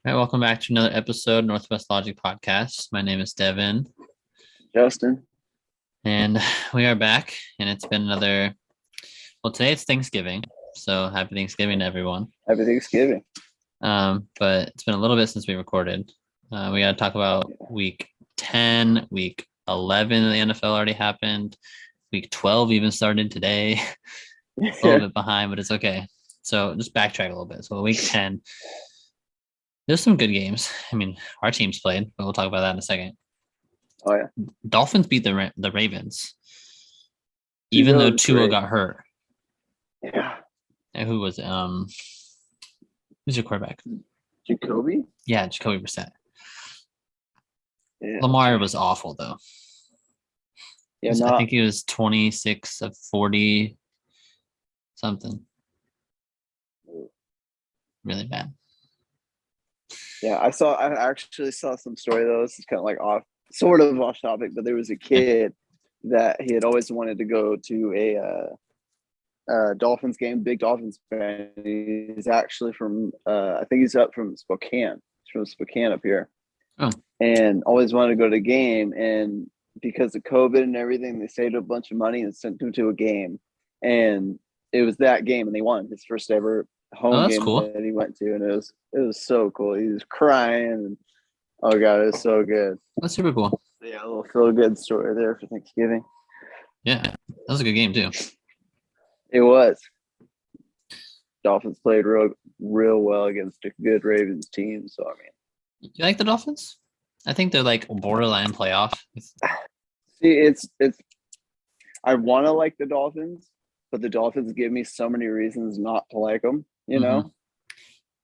All right, welcome back to another episode of Northwest Logic Podcast. My name is Devin, Justin. and we are back. And it's been another. Well, today it's Thanksgiving, so happy Thanksgiving to everyone. Happy Thanksgiving. But it's been a little bit since we recorded. We got to talk about Week 10, Week 11 of the NFL already happened. Week 12 even started today. A little bit behind, but it's okay. So just backtrack a little bit. So Week 10. There's some good games. I mean, our teams played, but we'll talk about that in a second. Oh yeah. Dolphins beat the Ravens, even though Tua got hurt. Yeah. And who was who's your quarterback? Jacoby? Yeah, Jacoby Brissett. Yeah. Lamar was awful though. Yeah, I think he was 26 of 40 something. Really bad. Yeah, I actually saw some story though. This is kind of like sort of off topic, but there was a kid that he had always wanted to go to a Dolphins game, big Dolphins fan. He's actually from I think he's up from Spokane. He's from Spokane up here. Oh. And always wanted to go to a game, and because of COVID and everything, they saved a bunch of money and sent him to a game. And it was that game, and they won his first ever home game cool. that he went to, and it was so cool. He was crying, and oh god, it was so good. That's super cool. Yeah, a little feel good story there for Thanksgiving. Yeah, that was a good game too. It was. Dolphins played real well against a good Ravens team. So I mean, you like the Dolphins? I think they're like borderline playoff. See, it's. I want to like the Dolphins, but the Dolphins give me so many reasons not to like them. You know.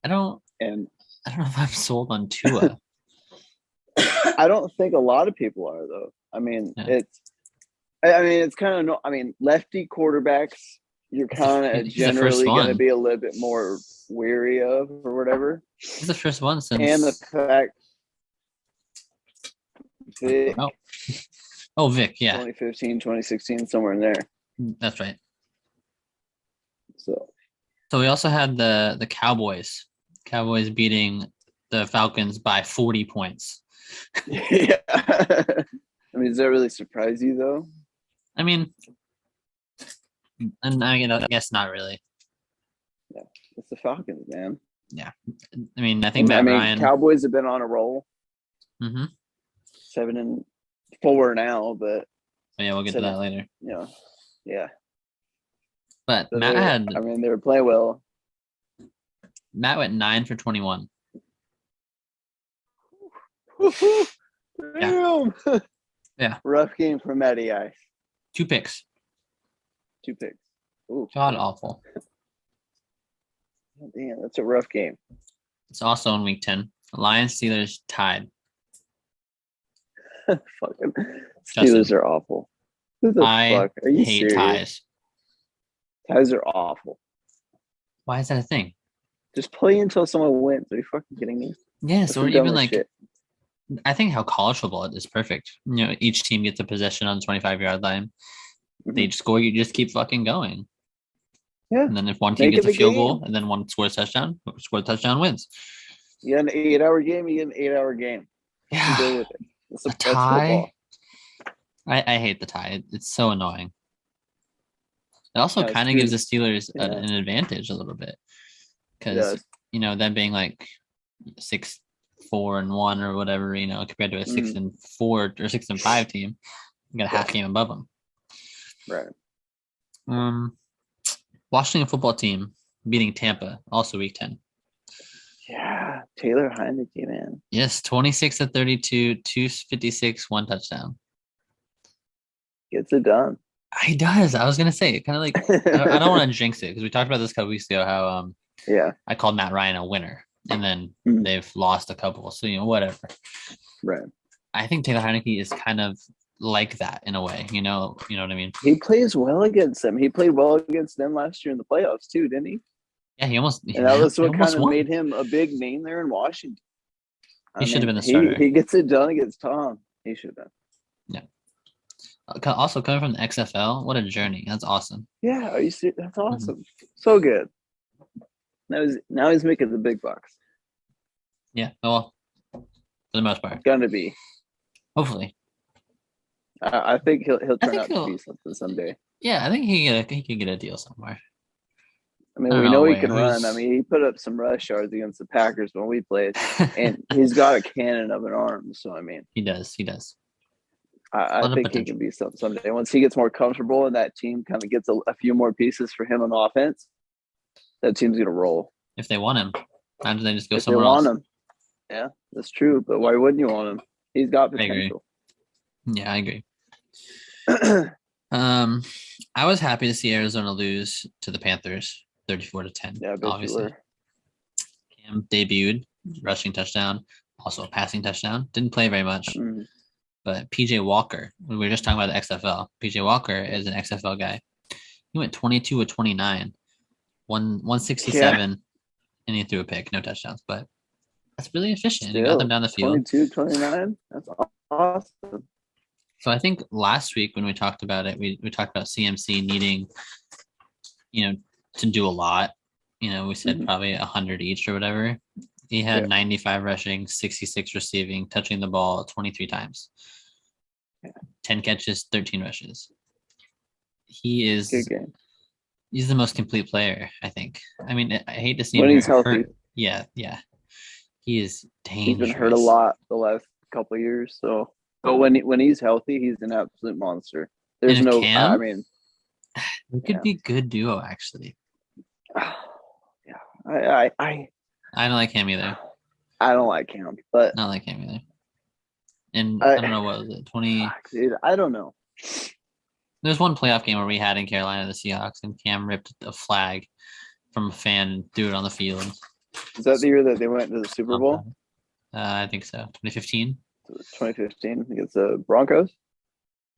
I don't know if I'm sold on Tua. I don't think a lot of people are though. I mean, it's kind of lefty quarterbacks you're kind of generally going to be a little bit more weary of or whatever. He's the first one since. And the fact Vic. Oh, Vic, yeah. 2015, 2016, somewhere in there. That's right. So we also had the Cowboys. Cowboys beating the Falcons by 40 points. Yeah. I mean, does that really surprise you though? I mean, and I guess not really. Yeah, it's the Falcons, man. Yeah, I mean, I think Ryan. Cowboys have been on a roll. Mm-hmm. 7-4 now, but yeah, we'll get to that later. Yeah. But so Matt they were playing well. Matt went 9 for 21. Damn. Yeah. Rough game for Matty Ice. 2 picks. Ooh. God awful. Oh, damn, that's a rough game. It's also in week 10. Lions Steelers tied. Fucking Steelers are awful. Who the fuck? Are you hate serious? Ties. Ties are awful. Why is that a thing? Just play until someone wins. Are you fucking kidding me? Yes, or even like shit. I think how college football is perfect. Each team gets a possession on the 25-yard line. Mm-hmm. They score, you just keep fucking going. Yeah. And then if one team gets a field goal and then one scores a touchdown, wins. You got an 8-hour game, you get an 8-hour game. Yeah. Deal with it. That's tie. I hate the tie. It's so annoying. It also kind of gives the Steelers an advantage a little bit. Because, them being like 6-4-1 or whatever, compared to a 6-4 or 6-5 team, you got a half game above them. Right. Washington football team beating Tampa, also week 10. Yeah, Taylor Heineke, man. Yes, 26 of 32, 256, 1 touchdown. Gets it done. He does. I was gonna say, kind of like I don't want to jinx it because we talked about this a couple weeks ago. How I called Matt Ryan a winner, and then they've lost a couple. So whatever. Right. I think Taylor Heineke is kind of like that in a way. You know what I mean? He plays well against them. He played well against them last year in the playoffs too, didn't he? Yeah, he almost. And that was what kind of made him a big name there in Washington. He should have been the starter. He gets it done against Tom. He should have. Yeah. Also coming from the XFL, what a journey! That's awesome. Yeah, are you serious? That's awesome. So good. Now he's making the big bucks. Yeah. Well, for the most part, Gonna be. hopefully. I think he'll I turn think out to be he'll. something someday. Yeah, I think he can get a deal somewhere. I mean, I don't we know know he where. can run. I Who's mean, he put up some rush yards against the Packers when we played, and he's got a cannon of an arm. So I mean, he does. He does. A I lot of think he potential. can be something someday. Once he gets more comfortable and that team kind of gets a few more pieces for him on offense, that team's gonna roll. If they want him, why don't they just go If they somewhere want else? him, yeah, that's true. But why wouldn't you want him? He's got I agree. potential. Yeah, I agree. I was happy to see Arizona lose to the Panthers, 34-10. Yeah, I bet you Obviously, were. Cam debuted, rushing touchdown, also a passing touchdown. Didn't play very much, Mm. but PJ Walker. We were just talking about the XFL. PJ Walker is an XFL guy. He went 22 of 29, 167, Yeah, and he threw a pick, no touchdowns, but that's really efficient. He got them still down the field. 22, 29. That's awesome. So I think last week when we talked about it, we talked about CMC needing, to do a lot. We said probably 100 each or whatever. He had 95 rushing, 66 receiving, touching the ball 23 times. 10 catches, 13 rushes. He's the most complete player, I think. I mean, I hate to see when him he's healthy. hurt. Yeah. He is dangerous. He's been hurt a lot the last couple of years, so but when he's healthy, he's an absolute monster. There's no Cam, I mean it could be a good duo actually. Yeah. I don't like him either. I don't like him, but not like him either. And I don't know, what was it? 20. Dude, I don't know. There's one playoff game where we had in Carolina the Seahawks, and Cam ripped a flag from a fan and threw it on the field. Is that the year that they went to the Super Bowl? I think so. 2015. 2015 against the Broncos,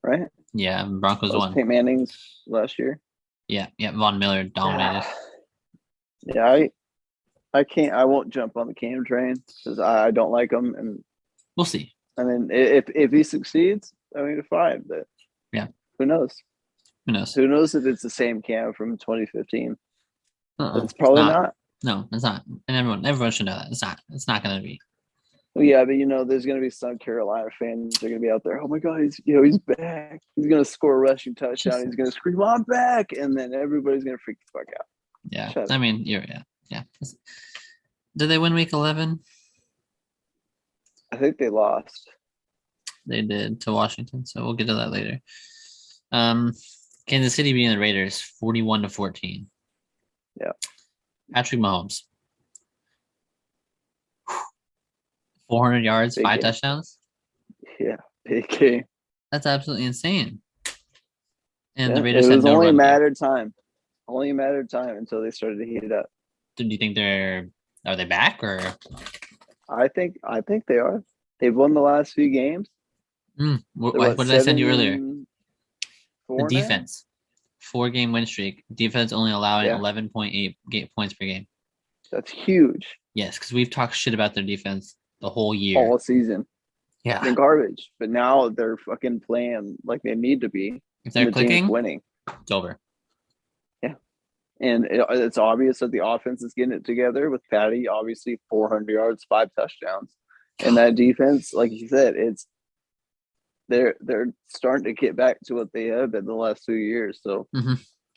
right? Yeah, Broncos won. Peyton Manning's last year. Yeah. Von Miller dominated. Yeah, I can't. I won't jump on the Cam train because I don't like him, and we'll see. I mean, if he succeeds, I mean, fine. But yeah, who knows? Who knows? Who knows if it's the same Cam from 2015? It's probably not. No, it's not. And everyone should know that it's not. It's not going to be. Well, yeah, but there's going to be some Carolina fans that are going to be out there. Oh my God, he's back. He's going to score a rushing touchdown. He's going to scream, "I'm back!" And then everybody's going to freak the fuck out. Yeah, I mean, yeah. Did they win Week 11? I think they lost. They did to Washington, so we'll get to that later. Kansas City beating the Raiders 41-14. Yeah. Patrick Mahomes. 400 yards, big 5 game. Touchdowns. Yeah, big game. That's absolutely insane. And the Raiders it was had no only a matter game. of time. Only a matter of time until they started to heat it up. Do you think are they back or? I think they are. They've won the last few games. What did I send you earlier? The defense. 4-game win streak. Defense only allowing 11.8 points per game. That's huge. Yes, because we've talked shit about their defense the whole year. All season. Yeah. It's been garbage. But now they're fucking playing like they need to be. If they're clicking, winning. It's over. Yeah. And it's obvious that the offense is getting it together with Patty, obviously 400 yards, 5 touchdowns. And that defense, like you said, they're starting to get back to what they have been the last 2 years. So,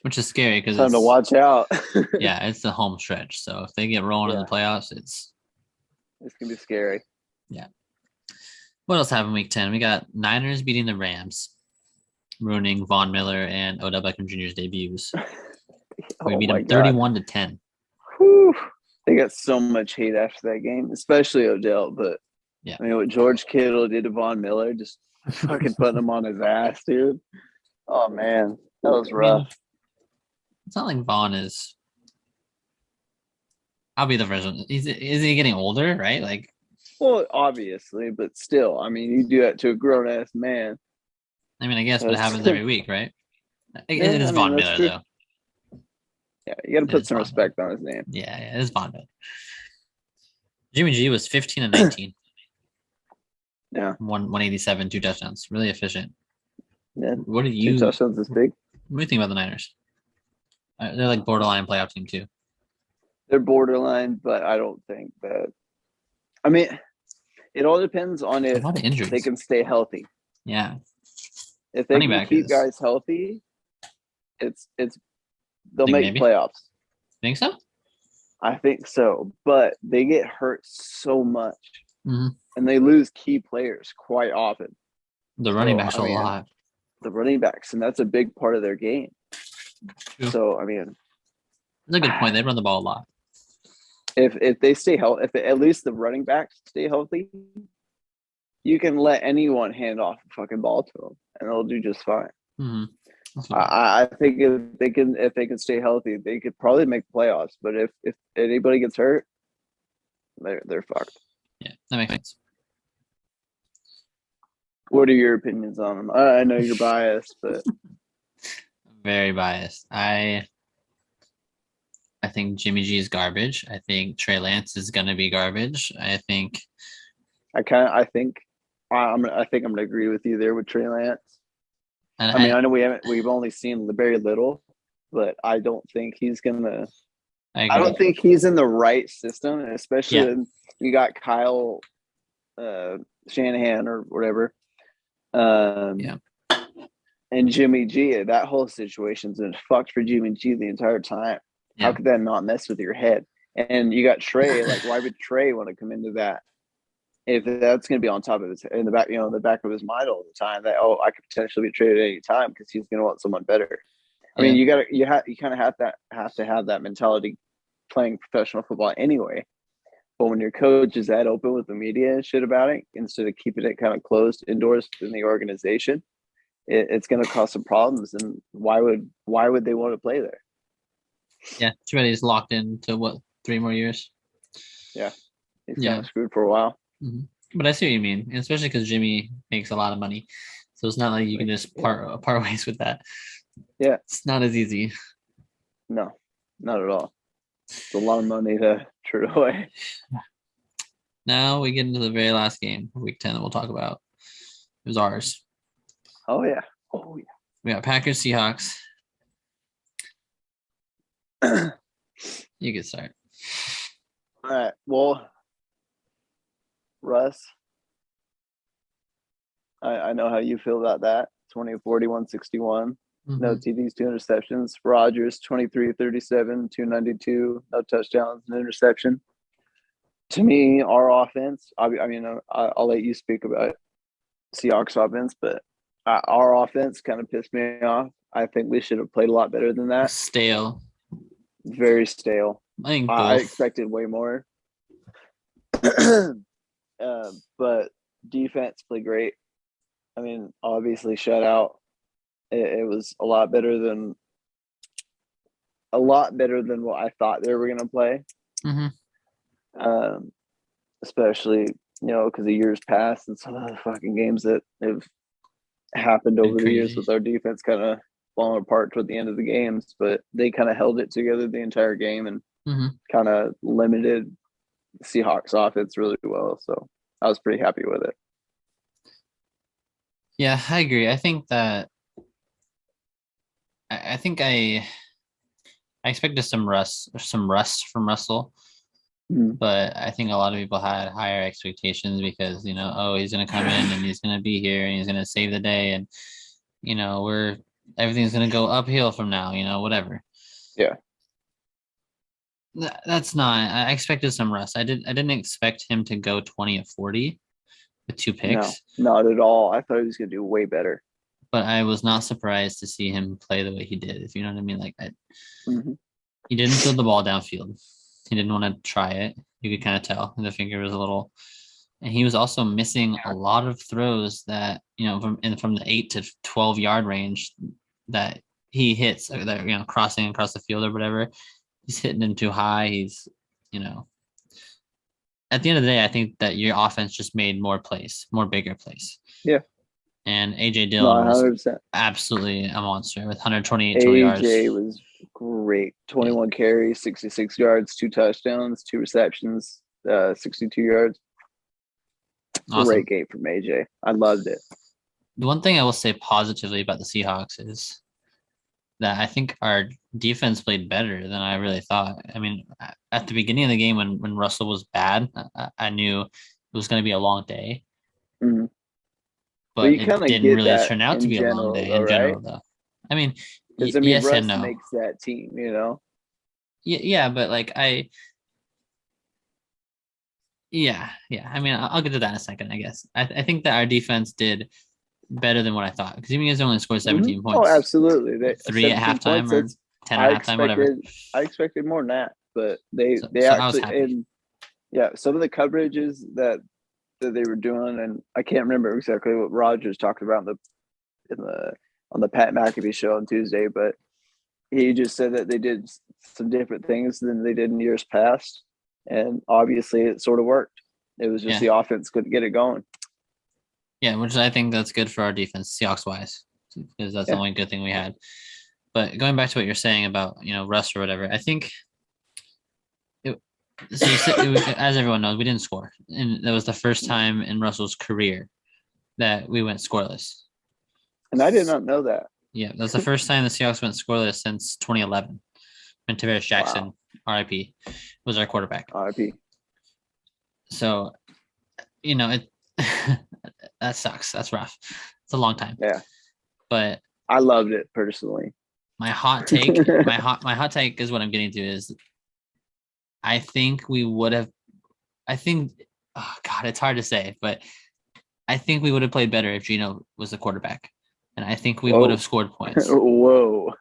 which is scary because time to watch out. Yeah, it's the home stretch. So if they get rolling in the playoffs, it's gonna be scary. Yeah. What else happened in Week 10? We got Niners beating the Rams, ruining Von Miller and Odell Beckham Jr.'s debuts. We beat them 31-10. Whew. They got so much hate after that game, especially Odell. But yeah, I mean, what George Kittle did to Von Miller, just fucking putting him on his ass, dude. Oh man, that was rough. I mean, it's not like Von is. I'll be the first one. Is he getting older? Right? Like. Well, obviously, but still, I mean, you do that to a grown ass man. I mean, I guess what happens every week, right? It is Von Miller, though. Yeah, you got to put some respect on his name. Yeah, it is Von Miller. Jimmy G was 15-19. Yeah. 187, 2 touchdowns. Really efficient. Yeah. What do you? 2 touchdowns is big. What do you think about the Niners? They're like borderline playoff team too. They're borderline, but I don't think that. I mean, it all depends on A if lot of injuries. they can stay healthy. Yeah. If they can keep guys healthy, it's they'll make playoffs. Think so? I think so, but they get hurt so much, and they lose key players quite often. The running backs a lot. The running backs, and that's a big part of their game. True. So, I mean, that's a good point. They run the ball a lot. If they stay healthy, if at least the running backs stay healthy, you can let anyone hand off a fucking ball to them, and they'll do just fine. I think if they can stay healthy, they could probably make playoffs. But if anybody gets hurt, they're fucked. Yeah, that makes sense. What are your opinions on them? I know you're biased, but very biased. I think Jimmy G is garbage. I think Trey Lance is gonna be garbage. I think I'm gonna agree with you there with Trey Lance. And I know we've only seen very little, but I don't think he's gonna. I don't think he's in the right system, especially when you got Kyle Shanahan or whatever. And Jimmy G. That whole situation's been fucked for Jimmy G the entire time. Yeah. How could that not mess with your head? And you got Trey. Like, why would Trey want to come into that? If that's going to be on top of his in the back, the back of his mind all the time, that I could potentially be traded at any time because he's going to want someone better. I mean, you kind of have to have that mentality playing professional football anyway. But when your coach is that open with the media and shit about it, instead of keeping it kind of closed indoors in the organization, it's going to cause some problems. And why would they want to play there? Yeah, too bad he's locked into 3 more years. Yeah, he's kind of screwed for a while. Mm-hmm. But I see what you mean, especially because Jimmy makes a lot of money, so it's not like you can just part ways with that. Yeah, it's not as easy. No, not at all. It's a lot of money to trade away. Now we get into the very last game, Week 10, that we'll talk about. It was ours. Oh yeah. We got Packers Seahawks. You can start. All right. Well, Russ, I know how you feel about that. 20-40, 161. No TDs, 2 interceptions. Rodgers, 23-37, 292, no touchdowns, an interception. To me, our offense, I'll let you speak about Seahawks offense, but our offense kind of pissed me off. I think we should have played a lot better than that. Stale. Very stale. I expected way more. But defense played great. I mean, obviously shutout. It was a lot better than what I thought they were going to play. Especially, because the years past and some of the fucking games that have happened over the years with our defense kind of falling apart toward the end of the games, but they kind of held it together the entire game and kind of limited the Seahawks offense really well. So I was pretty happy with it. Yeah, I agree. I think that I expected some rust from Russell, but I think a lot of people had higher expectations because he's going to come in and he's going to be here and he's going to save the day, and everything's going to go uphill from now. Whatever. Yeah. That's not. I expected some rust. I didn't expect him to go 20-40 with 2 picks. No, not at all. I thought he was going to do way better. But I was not surprised to see him play the way he did, if you know what I mean. Like, he didn't throw the ball downfield. He didn't want to try it. You could kind of tell. The finger was a little, and he was also missing a lot of throws that from the 8 to 12 yard range that he hits, that crossing across the field or whatever. He's hitting them too high. He's, at the end of the day, I think that your offense just made more bigger plays. Yeah. And AJ Dillon was absolutely a monster with 128 total yards. AJ was great. 21 carries, 66 yards, 2 touchdowns, 2 receptions, 62 yards. Awesome. Great game from AJ. I loved it. The one thing I will say positively about the Seahawks is that I think our defense played better than I really thought. I mean, at the beginning of the game when Russell was bad, I knew it was going to be a long day, Mhm. But but you it kind of didn't get really that turn out to in be a long general, day though, in right? general, though. I mean, Because I mean, yes and Russ no. makes that team, you know. Yeah, but like yeah. I mean, I'll get to that in a second, I guess. I think that our defense did better than what I thought because you guys only scored 17 Oh, points, absolutely. They three at 17 halftime points. or That's 10 I at halftime, whatever. expected. I expected more than that, but they So I was actually happy. and yeah, some of the coverages that they were doing, and I can't remember exactly what Rogers talked about in the on the Pat McAfee show on Tuesday, but he just said that they did some different things than they did in years past, and obviously it sort of worked. It was just Yeah, the offense couldn't get it going. yeah, which I think that's good for our defense, Seahawks wise, because that's the Yeah, only good thing we had. But going back to what you're saying about Russ or whatever, I think it, so. You said as everyone knows, we didn't score, and that was the first time in Russell's career that we went scoreless. and I did not know that. Yeah, that was the first time the Seahawks went scoreless since 2011 when Tavares Jackson, Wow, RIP, was our quarterback. RIP. So it that sucks. That's rough. It's a long time. Yeah, But I loved it personally. my hot take, my hot take is what I'm getting to is I think we would have. I think, oh God, it's hard to say, but I think we would have played better if Gino was the quarterback, and I think we would have Whoa, scored points. whoa.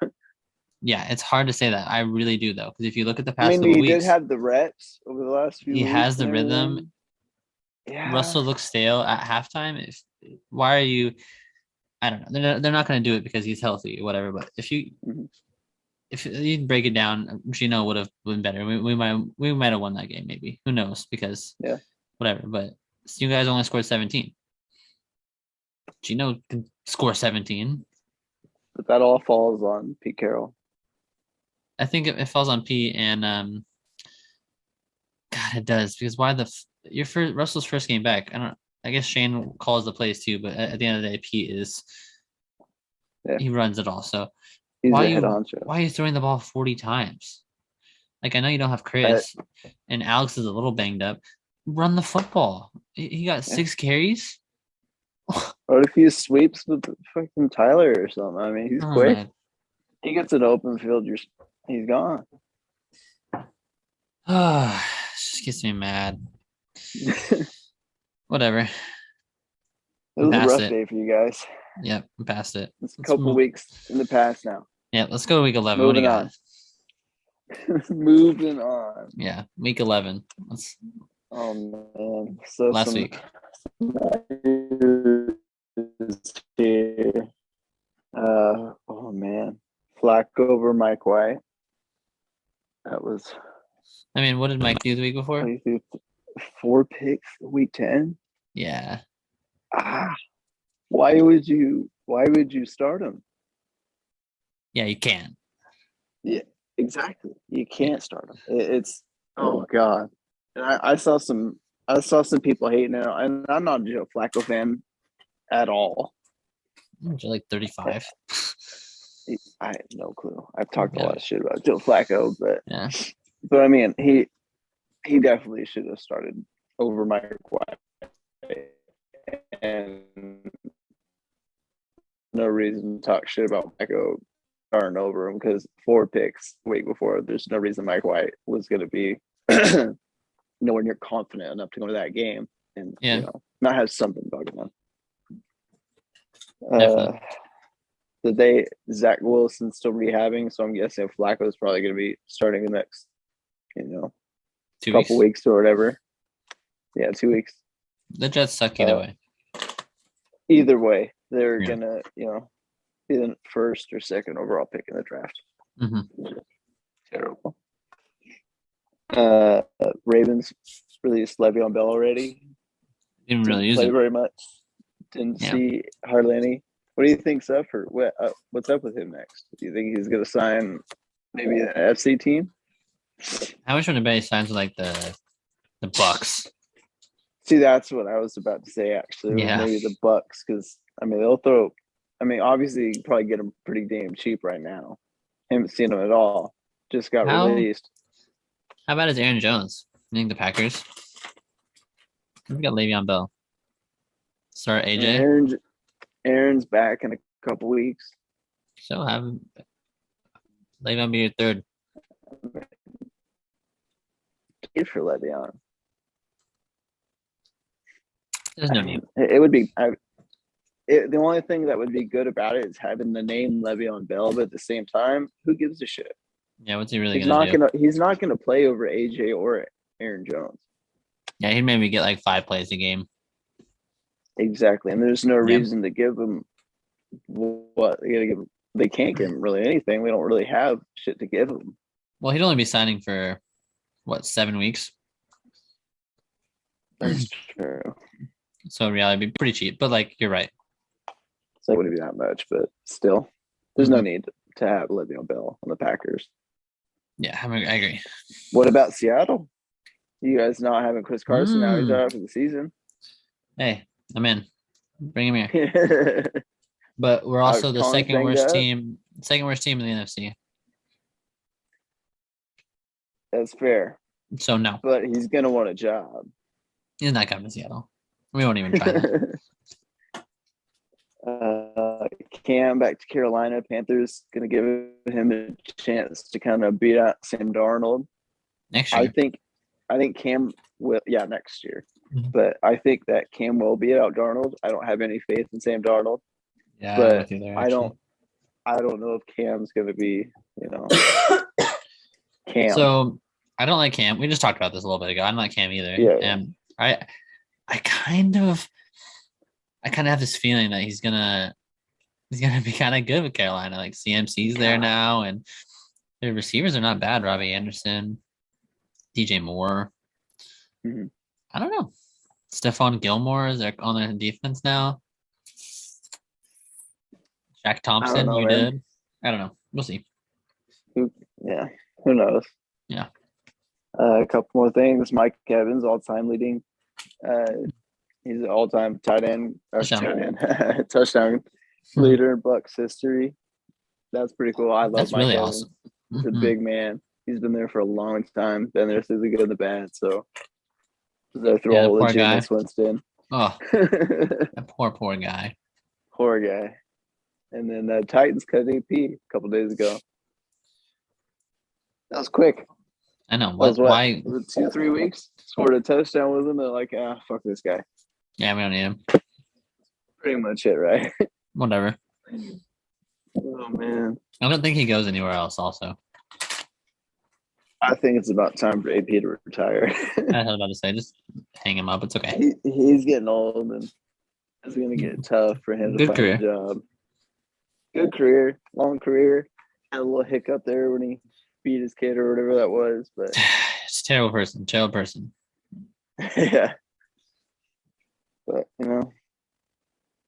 Yeah, it's hard to say that. I really do though, because if you look at the I past mean, couple he did weeks, have the reps over the last few he has weeks the and rhythm. everything. Yeah, Russell looks stale at halftime. Why are you? I don't know. They're not going to do it because he's healthy or whatever. But mhm. if you break it down, Gino would have been better. We might have won that game maybe. Who knows? Because Yeah, whatever. But you guys only scored 17. Gino can score 17. but that all falls on Pete Carroll. I think it falls on P and God, it does because why your first Russell's first game back? I don't. I guess Shane calls the plays too, but at the end of the day, P is Yeah, he runs it all. So he's why the head you honcho. why are you throwing the ball 40 times? Like I know you don't have Uh, Chris and Alex is a little banged up. Run the football. He got yeah. 6 carries. What if he sweeps with fucking Tyler or something? I mean, he's Oh quick. my He gets an open field, he's gone. just gets me mad. It Whatever. I'm was a past rough it. day for you guys. Yep, I'm past it. It's a Let's couple move. weeks in the past now. Yeah, let's go to week 11. What do you Moving got? on. Moving on. Yeah, week 11. Let's Oh man. So last some week. here. Oh man. Flacco over Mike White. That was I mean, what did Mike do the week before? 4 picks week 10. Yeah. Ah, why would you start him? Yeah, you can. Yeah, exactly. You Yeah. can't start him. It's oh god. And I saw some people hating it, and I'm not a Joe Flacco fan at all. You're like 35. I have no clue. I've talked a Yeah. lot of shit about Joe Flacco, but Yeah. I mean he definitely should have started over Mike White, and no reason to talk shit about Flacco starting over him because 4 picks week before. There's no reason Mike White was going to be nowhere near confident enough to go to that game and Yeah, not have something bugging him. definitely. Zach Wilson's still rehabbing, so I'm guessing Flacco is probably going to be starting the next, 2 weeks. couple weeks or whatever. Yeah, 2 weeks. The Jets suck either way. Either way, they're Yeah. gonna, be the first or second overall pick in the draft. Mm-hmm. Terrible. Ravens released Le'Veon Bell already. Didn't really Didn't use play him. very much. Didn't Yeah. see hardly any. What do you think's up for what's up with him next? Do you think he's going to sign maybe an FC team? How much would anybody signs with like the Bucks? See, that's what I was about to say. Actually, was Yeah. maybe the Bucks because I mean they'll throw. I mean, obviously you can probably get him pretty damn cheap right now. Haven't seen him at all. Just got How released. how bad is Aaron Jones? I think the Packers. We got Le'Veon Bell. Start AJ. Aaron's back in a couple weeks. So have Le'Veon be your third. Good for Le'Veon. There's no need. It would be. The only thing that would be good about it is having the name Le'Veon Bell, but at the same time, who gives a shit? Yeah, what's he really gonna do? He's not gonna play over AJ or Aaron Jones. Yeah, he'd maybe get like 5 plays a game. Exactly, and there's no reason to give him what they gotta give. They can't give him really anything. We don't really have shit to give him. Well, he'd only be signing for what, 7 weeks? That's true. So in reality, it'd be pretty cheap. But like, you're right. So it wouldn't be that much, but still, there's no need to have Le'Veon Bell on the Packers. Yeah, I agree. What about Seattle? You guys not having Chris Carson now? He's out for the season. Hey, I'm in. Bring him here. But we're also the second worst team in the NFC. That's fair. So no. But he's gonna want a job. He's not coming to Seattle. We won't even try that. Cam back to Carolina. Panthers gonna give him a chance to kind of beat out Sam Darnold next year. I think Cam will. Yeah, next year. Mm-hmm. But I think that Cam will beat out Darnold. I don't have any faith in Sam Darnold. Yeah, but I'm with you there, I don't know if Cam's gonna be, Cam. So I don't like Cam. We just talked about this a little bit ago. I don't like Cam either. Yeah. And I kind of have this feeling that he's gonna be kind of good with Carolina. Like CMC's there now, and their receivers are not bad. Robbie Anderson, DJ Moore. Mm-hmm. I don't know. Stephon Gilmore is there on their defense now. Shaq Thompson, did. I don't know. We'll see. Who knows? Yeah. A couple more things. Mike Evans, all-time leading. He's an all-time touchdown leader in Bucs history. That's pretty cool. I love That's Mike really Evans. awesome. He's a big man. He's been there for a long time. Been there through the good and the bad. So they're through all the Jameis Winston. Oh, that poor guy. Poor guy. And then the Titans cut AP a couple days ago. That was quick. I know. Why? 2-3 weeks. Scored a touchdown with him. They're like, fuck this guy. Yeah, we don't need him. Pretty much it, right? Whatever. Oh, man. I don't think he goes anywhere else also. I think it's about time for AP to retire. I was about to say, just hang him up. It's okay. He's getting old, and it's going to get tough for him to find a job. Good career, long career. Had a little hiccup there when he beat his kid or whatever that was, but it's a terrible person. Yeah, but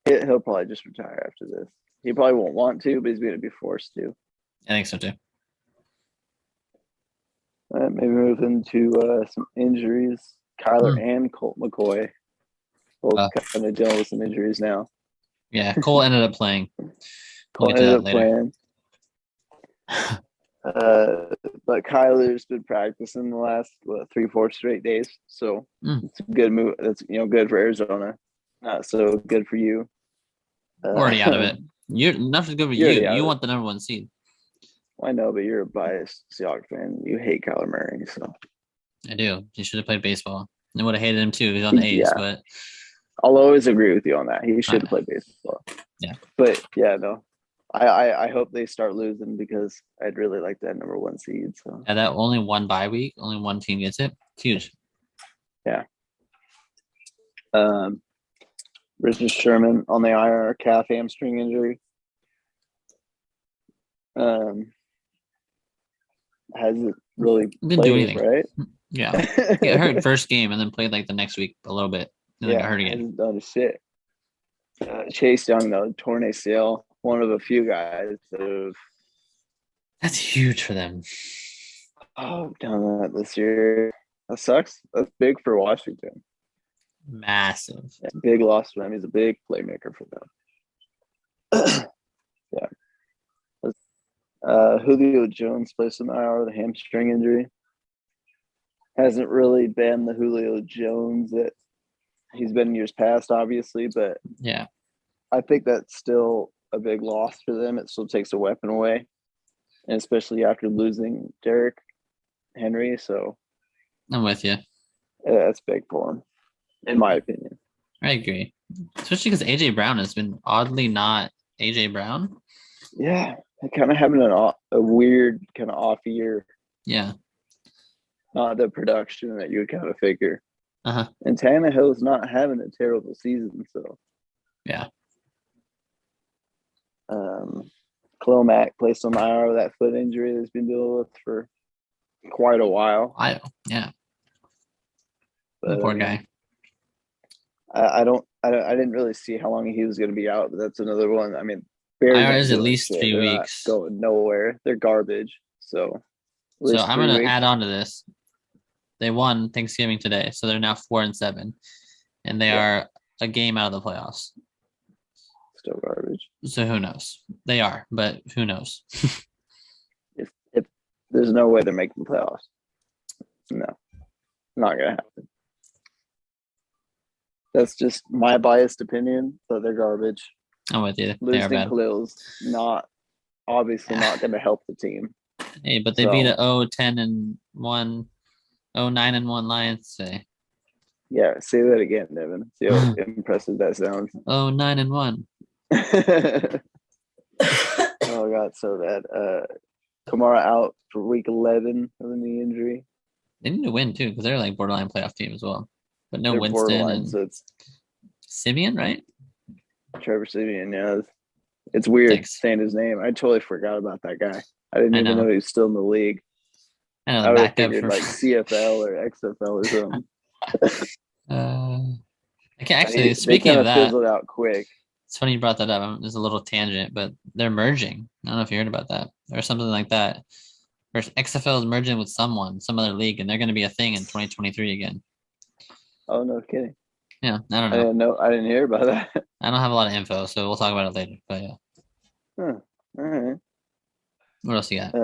he'll probably just retire after this. He probably won't want to, but he's going to be forced to. I think so too. Maybe move into some injuries. Kyler and Colt McCoy both kind of dealing with some injuries now. Yeah, Cole ended up playing. But Kyler's been practicing the last 3-4 straight days, so it's a good move. That's good for Arizona, not so good for you. Already out of it. You're nothing's good for you. You want the number 1 seed. I know, but you're a biased Seahawks fan. You hate Kyler Murray, so I do. He should have played baseball. I would have hated him too. He's on the A's, but I'll always agree with you on that. He should have played baseball. Yeah, but no. I hope they start losing because I'd really like that number 1 seed. So that only one bye week, only one team gets it. It's huge. Yeah. Richard Sherman on the IR, calf hamstring injury. Hasn't really didn't do anything, right? Yeah, he got hurt first game and then played like the next week a little bit, and then got hurt again. Hasn't done shit. Chase Young though, torn ACL. One of a few guys that have. That's huge for them. Done that this year. That sucks. That's big for Washington. Massive. Yeah, big loss for them. He's a big playmaker for them. Yeah. Julio Jones plays some IR with a hamstring injury. Hasn't really been the Julio Jones that he's been in years past, obviously, but Yeah, I think that's still a big loss for them. It still takes a weapon away, and especially after losing Derrick Henry. So I'm with you. that's big for him, in my opinion. I agree, especially because AJ Brown has been oddly not AJ Brown. Yeah, kind of having a weird kind of off year. Yeah. Not the production that you would kind of figure. Uh-huh. And Tannehill's not having a terrible season, so Yeah. Khalil Mack plays some IR with that foot injury that he's been dealing with for quite a while. Yeah. But, The poor guy. I didn't really see how long he was going to be out, but that's another one. I mean, IR is at least 3 weeks. Going nowhere. They're garbage. So I'm going to add on to this. They won Thanksgiving today, so they're now 4-7, and they are a game out of the playoffs. Still garbage. So who knows? They are, but who knows? if there's no way they're making the playoffs, no, not gonna happen. That's just my biased opinion, but they're garbage. I'm with you. Losing Khalil's obviously not going to help the team. Hey, but they beat a 0-10-1, 0-9-1 Lions today. Yeah, say that again, Devin. See how impressive that sounds. 0-9-1. Oh God, so bad. Kamara out for week 11 with a knee injury. They need to win too because they're like borderline playoff team as well. But no Winston and so it's Simeon, right? Trevor Simeon, yeah. It's weird saying his name. I totally forgot about that guy. I didn't even know he was still in the league. I would have figured like CFL or XFL or something. I can actually speaking of that, fizzled out quick. It's funny you brought that up. There's a little tangent, but they're merging. I don't know if you heard about that or something like that. Or XFL is merging with some other league, and they're going to be a thing in 2023 again. Oh, no kidding. Yeah, I don't know. I didn't hear about that. I don't have a lot of info, so we'll talk about it later. But yeah. Huh. All right. What else you got?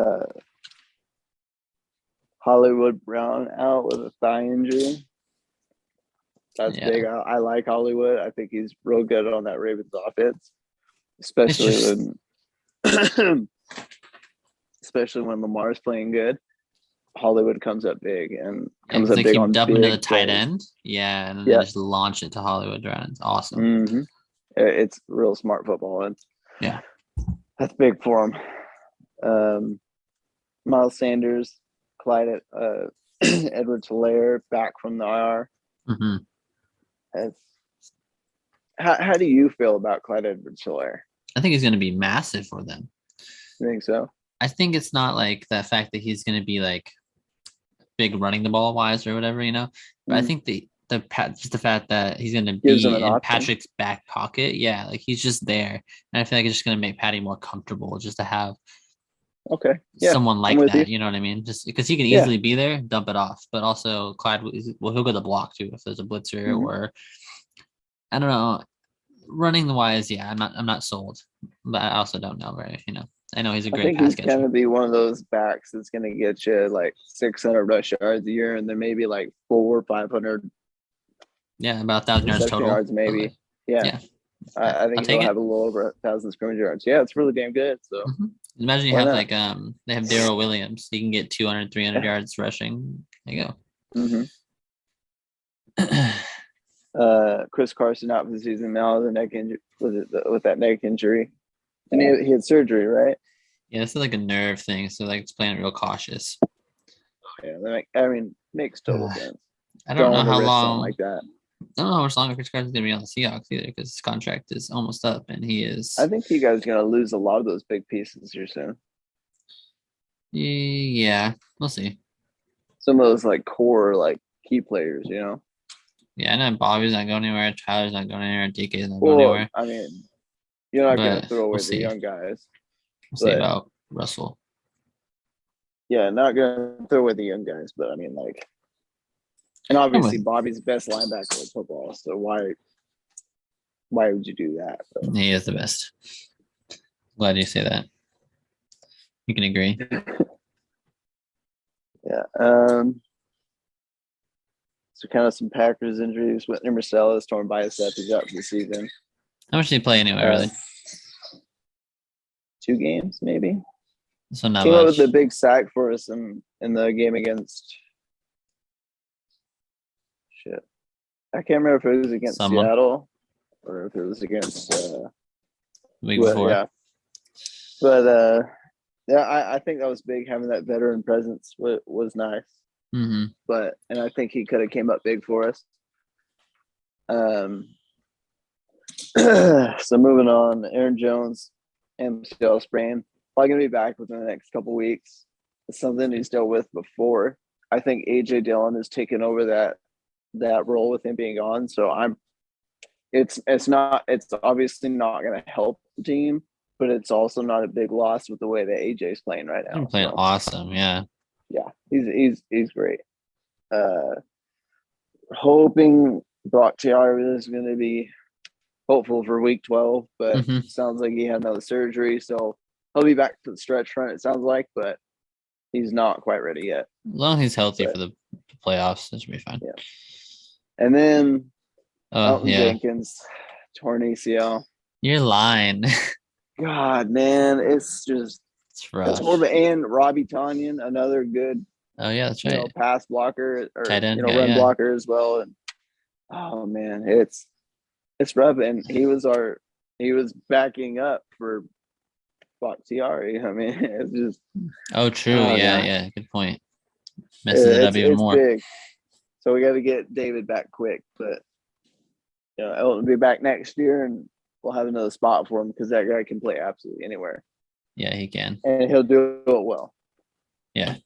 Hollywood Brown out with a thigh injury. That's big. I like Hollywood. I think he's real good on that Ravens offense, especially when Lamar's playing good. Hollywood comes up big and comes up big on dumping big to the tight end. Yeah, and then they just launch it to Hollywood Brown. It's awesome. Mm-hmm. It's real smart football, and that's big for him. Miles Sanders, Clyde, Edwards-Helaire back from the IR. Mm-hmm. How do you feel about Clyde Edwards-Helaire? I think he's going to be massive for them. You think so? I think it's not like the fact that he's going to be like big running the ball wise or whatever, But I think just the fact that he's going to be in Patrick's back pocket, like he's just there, and I feel like it's just going to make Patty more comfortable just to have someone like that. You know what I mean? Just because he can easily be there, dump it off, but also Clyde he'll go to block too if there's a blitzer or I don't know. Running the wise, I'm not sold, but I also don't know very, I know he's a great pass catcher. He's going to be one of those backs that's going to get you like 600 rush yards a year, and then maybe like 400 or 500. Yeah, about 1,000 yards total. Yards maybe. I think he'll have a little over 1,000 scrimmage yards. Yeah, it's really damn good. So imagine you have they have Darrell Williams. He can get 200, 300 yards rushing. There you go. Chris Carson out for the season now with a neck injury with that neck injury. And he had surgery, right? Yeah, this is like a nerve thing, so like it's playing it real cautious. Yeah, makes total sense. I don't know how long like that. I don't know how much longer Chris Carson's gonna be on the Seahawks either, because his contract is almost up, and he is. I think you guys are gonna lose a lot of those big pieces here soon. Yeah, we'll see. Some of those like core key players, Yeah, I know Bobby's not going anywhere. Tyler's not going anywhere. DK's not going anywhere. I mean, you're not going to throw away the young guys. We'll see about Russell. Yeah, not going to throw away the young guys, but I mean, and obviously Bobby's the best linebacker in football. So why would you do that? He is the best. Glad you say that. You can agree. Yeah. So kind of some Packers injuries. Whitney Marcellus torn bicep. He's out for the season. How much did he play anyway, really? 2 games, maybe. So not Came much. up with a big sack for us in the game against shit. I can't remember if it was against Seattle or if it was against week before. Yeah. But I think that was big. Having that veteran presence was nice. Mm-hmm. And I think he could have came up big for us. So moving on, Aaron Jones, MCL sprain, probably gonna be back within the next couple weeks. It's something he's dealt with before. I think AJ Dillon has taken over that role with him being gone. So it's obviously not gonna help the team, but it's also not a big loss with the way that AJ's playing right now. He's playing awesome, yeah. Yeah, he's great. Hoping Brock Tiara is going to be hopeful for week 12, but sounds like he had another surgery, so he'll be back to the stretch run, it sounds like, but he's not quite ready yet. As long as he's healthy for the playoffs, it should be fine. Yeah. And then Elton Jenkins, torn ACL. You're lying. God, man, it's rough. It's horrible. And Robbie Tonyan, another good that's right. pass blocker or tight end run blocker as well. And oh man, it's rough. And he was backing up for Bakhtiari. I mean, it's just true. Yeah. Good point. Messing it up even more. Big. So we got to get David back quick, but Elton will be back next year, and we'll have another spot for him because that guy can play absolutely anywhere. Yeah, he can, and he'll do it well. Yeah.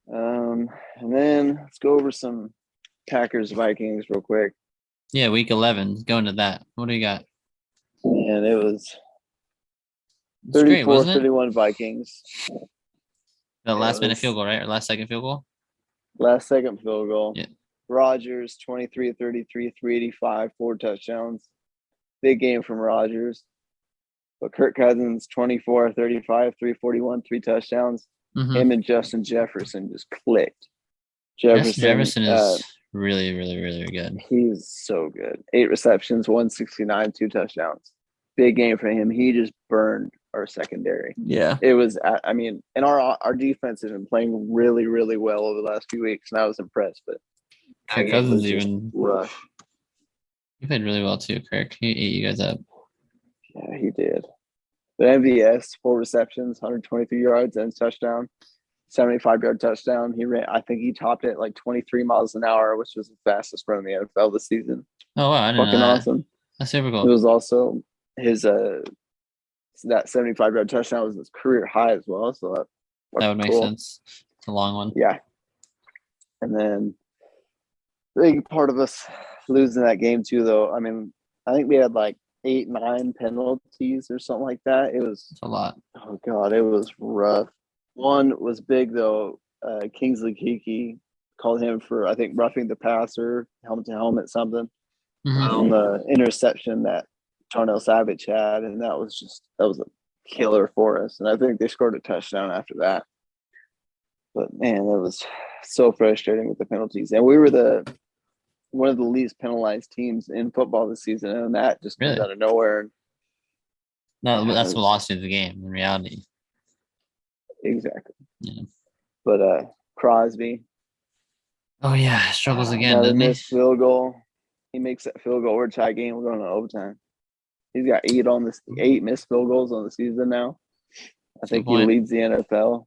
And then let's go over some Packers Vikings real quick. Yeah, week 11. Go into that. What do you got? And it was 34-31 Vikings. The last minute field goal, right? Or last second field goal? Last second field goal. Yeah. Rodgers, 23-33, 385, 4 touchdowns. Big game from Rodgers. But Kirk Cousins, 24-35, 341, 3 touchdowns. Him and Justin Jefferson just clicked. Jefferson is really, really, really good. He's so good. 8 receptions, 169, 2 touchdowns. Big game for him. He just burned our secondary. Yeah. It was, I mean, and our defense has been playing really, really well over the last few weeks, and I was impressed. But Kirk Cousins even rough. He played really well too, Kirk. He ate you guys up. Yeah, he did. But MVS, 4 receptions, 123 yards and touchdown, 75-yard touchdown. I think he topped it like 23 miles an hour, which was the fastest run in the NFL this season. Oh wow, I didn't know that. Awesome. That's super cool. It was also his that 75-yard touchdown was his career high as well. So that would make sense. It's a long one. Yeah. And then big part of us losing that game too, though. I mean, I think we had like 8-9 penalties or something like that. It's a lot. Oh god, it was rough. One was big though. Kingsley Keke called him for, I think, roughing the passer, helmet to helmet, something on the interception that Darnell Savage had, and that was a killer for us. And I think they scored a touchdown after that. But man, it was so frustrating with the penalties, and we were one of the least penalized teams in football this season, and that just comes out of nowhere. No, that's what lost you the game in reality. Exactly. Yeah. But Crosby. Oh yeah, struggles again, doesn't he? Missed field goal. He makes that field goal. We're tie game. We're going to overtime. He's got 8 missed field goals on the season now. I think he leads the NFL.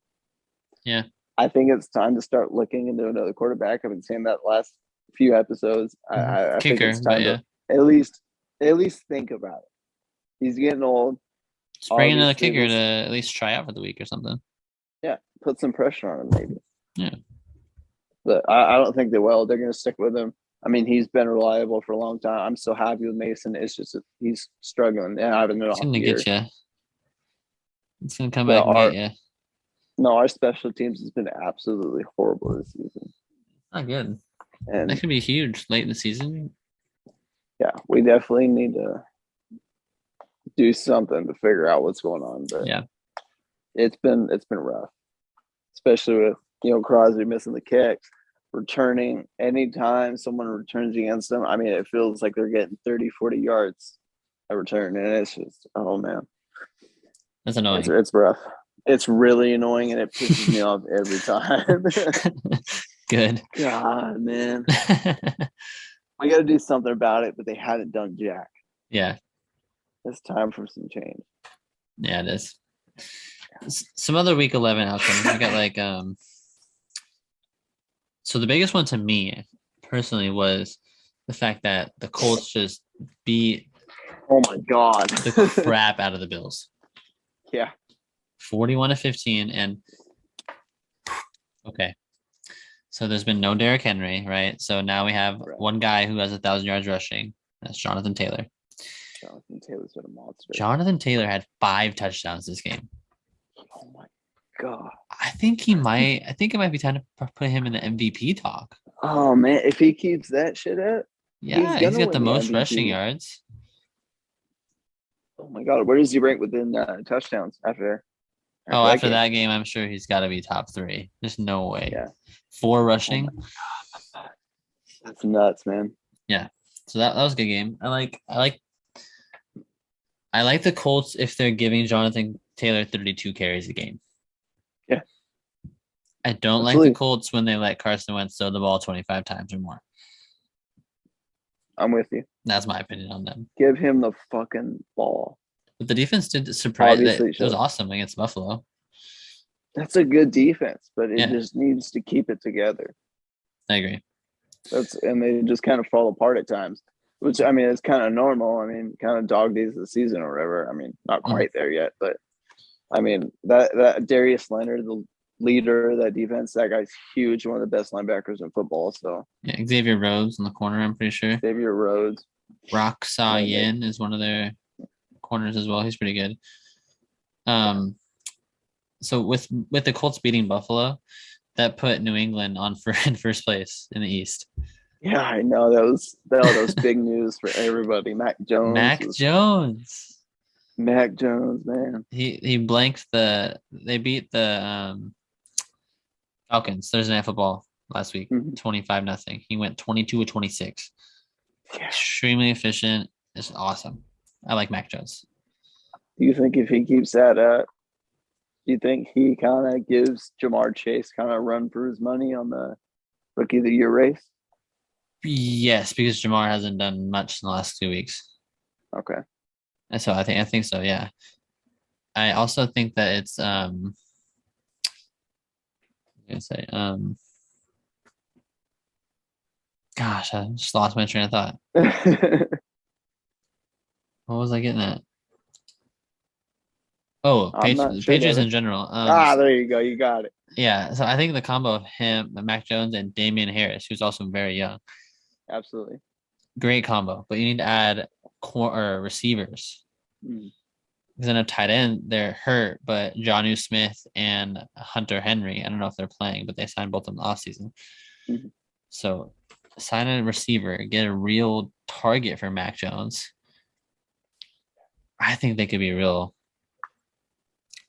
Yeah. I think it's time to start looking into another quarterback. I've been saying that last few episodes. I think it's time to at least think about it. He's getting old. Just bring in a kicker to at least try out for the week or something. Yeah, put some pressure on him maybe. Yeah. But I don't think they will. They're going to stick with him. I mean, he's been reliable for a long time. I'm so happy with Mason. It's just he's struggling. And I haven't been off. It's going to get you. It's going to come back and get you. No, our special teams has been absolutely horrible this season. Not good. And that could be huge late in the season. Yeah, we definitely need to do something to figure out what's going on. But yeah, It's been rough, especially with Crosby missing the kicks, returning anytime someone returns against them. I mean, it feels like they're getting 30, 40 yards a return, and it's just oh man, That's annoying. it's rough. It's really annoying, and it pisses me off every time. Good. God, man, we got to do something about it, but they haven't done jack. Yeah. It's time for some change. Yeah, it is. Some other week 11 outcomes. We got like so the biggest one to me personally was the fact that the Colts just beat Oh my God. the crap out of the Bills. Yeah. 41-15. And okay. So there's been no Derrick Henry, right? So now we have one guy who has 1,000 yards rushing. That's Jonathan Taylor. Jonathan Taylor's been a monster. Jonathan Taylor had 5 touchdowns this game. Oh my God. I think it might be time to put him in the MVP talk. Oh man, if he keeps that shit up, yeah, he's got the most rushing yards. Oh my God, where does he rank within touchdowns after after that game, I'm sure he's got to be top 3. There's no way. Yeah. 4 rushing. Oh that's nuts, man. Yeah. So that was a good game. I like the Colts if they're giving Jonathan Taylor 32 carries a game. Yeah. I don't like the Colts when they let Carson Wentz throw the ball 25 times or more. I'm with you. That's my opinion on them. Give him the fucking ball. But the defense did surprise. It was awesome against Buffalo. That's a good defense, but it just needs to keep it together. I agree. And they just kind of fall apart at times, which I mean, it's kind of normal. I mean, kind of dog days of the season or whatever. I mean, not quite there yet, but I mean that Darius Leonard, the leader of that defense, that guy's huge, one of the best linebackers in football. So yeah, Xavier Rhodes in the corner, I'm pretty sure. Xavier Rhodes. Rock Sa Yin is one of their corners as well. He's pretty good. So with the Colts beating Buffalo, that put New England in first place in the East. Yeah, I know that was big news for everybody. Mac Jones, man. He blanked they beat the Falcons Thursday Night Football last week, 25-0. He went 22-26. Yeah. Extremely efficient. It's awesome. I like Mac Jones. Do you think if he keeps that up, do you think he kind of gives Jamar Chase kind of a run for his money on the Rookie of the Year race? Yes, because Jamar hasn't done much in the last 2 weeks. Okay. And so I think so, yeah. I also think that it's gosh, I just lost my train of thought. What was I getting at? Oh, Patriots in general. There you go. You got it. Yeah, so I think the combo of him, Mac Jones, and Damian Harris, who's also very young. Absolutely. Great combo, but you need to add receivers. Because in a tight end, they're hurt, but Jonnu Smith and Hunter Henry, I don't know if they're playing, but they signed both in the offseason. So sign a receiver, get a real target for Mac Jones. I think they could be real.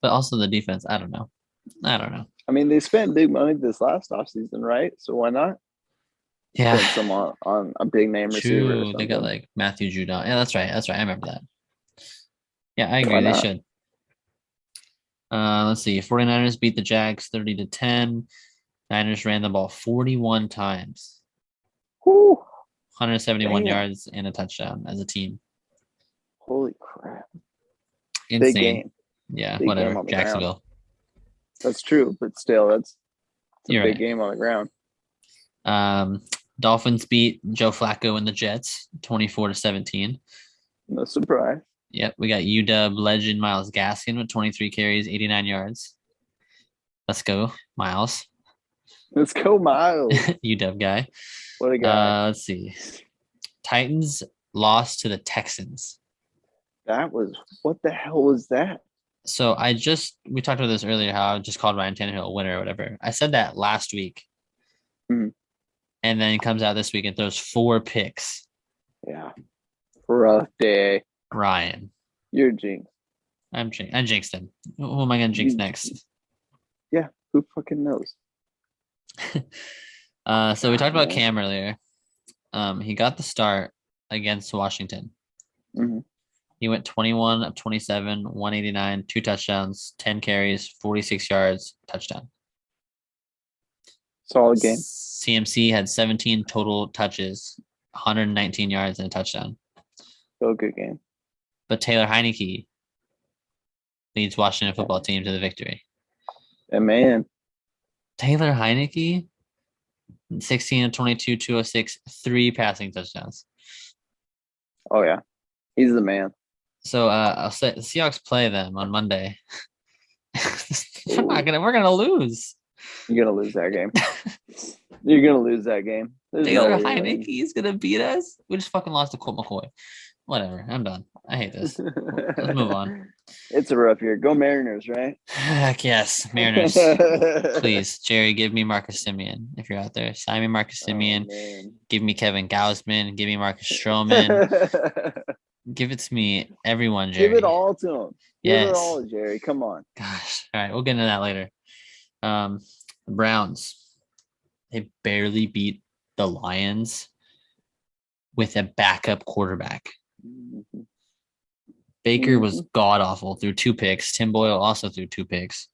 But also the defense, I don't know. I mean, they spent big money this last offseason, right? So why not? Yeah. Spend some on a big name receiver. They got like Matthew Judon. Yeah, that's right. I remember that. Yeah, I agree. They should. Let's see. 49ers beat the Jags 30-10. Niners ran the ball 41 times. 171 yards and a touchdown as a team. Holy crap. Insane. Big game. Yeah, big whatever. Jacksonville. Ground. That's true, but still, it's a big game on the ground. Dolphins beat Joe Flacco and the Jets 24-17. No surprise. Yep, we got UW legend Myles Gaskin with 23 carries, 89 yards. Let's go, Miles. Let's go, Miles. UW guy. What a guy. Let's see. Titans lost to the Texans. What the hell was that? So we talked about this earlier, how I just called Ryan Tannehill a winner or whatever. I said that last week. And then he comes out this week and throws 4 picks. Yeah. Rough day. Ryan. You're jinx. I jinxed him. Who am I gonna jinx next? Yeah, who fucking knows? So we talked about man. Cam earlier. He got the start against Washington. Mm-hmm. He went 21 of 27, 189, 2 touchdowns, 10 carries, 46 yards, touchdown. Solid game. CMC had 17 total touches, 119 yards, and a touchdown. Still a good game. But Taylor Heineke leads Washington football team to the victory. And man, Taylor Heineke, 16 of 22, 206, 3 passing touchdowns. oh yeah, he's the man. So I'll say the Seahawks play them on Monday. We're gonna lose. You're gonna lose that game. You're gonna lose that game. There's Taylor no way Heineke is gonna beat us. We just fucking lost to Colt McCoy. Whatever. I'm done. I hate this. Let's move on. It's a rough year. Go Mariners, right? Heck yes, Mariners. Please, Jerry, give me Marcus Simeon if you're out there. Sign me Marcus Simeon. Give me Kevin Gausman. Give me Marcus Stroman. Give it to me, everyone, Jerry. Give it all to him. Yes. Give it all, Jerry. Come on. Gosh. All right, we'll get into that later. The Browns, they barely beat the Lions with a backup quarterback. Mm-hmm. Baker was god awful, threw 2 picks. Tim Boyle also threw 2 picks.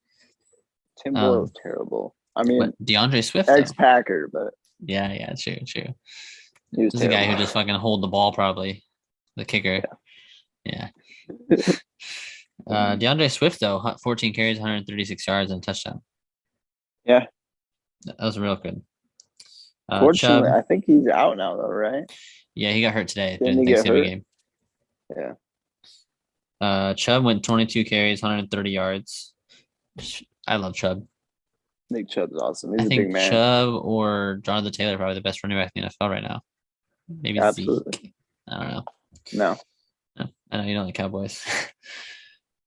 Tim Boyle was terrible. I mean, DeAndre Swift, ex-Packer, but yeah, true. He was a guy who just fucking hold the ball, probably the kicker. Yeah. DeAndre Swift though, 14 carries, 136 yards, and a touchdown. Yeah, that was real good. Fortunately, I think he's out now, though, right? Yeah, he got hurt today during the Thanksgiving game. Yeah. Chubb went 22 carries, 130 yards. I love Chubb. I think Chubb's awesome. He's a big man. Chubb or Jonathan Taylor are probably the best running back in the NFL right now. Maybe Absolutely. Zeke. I don't know. No. I know you don't like Cowboys.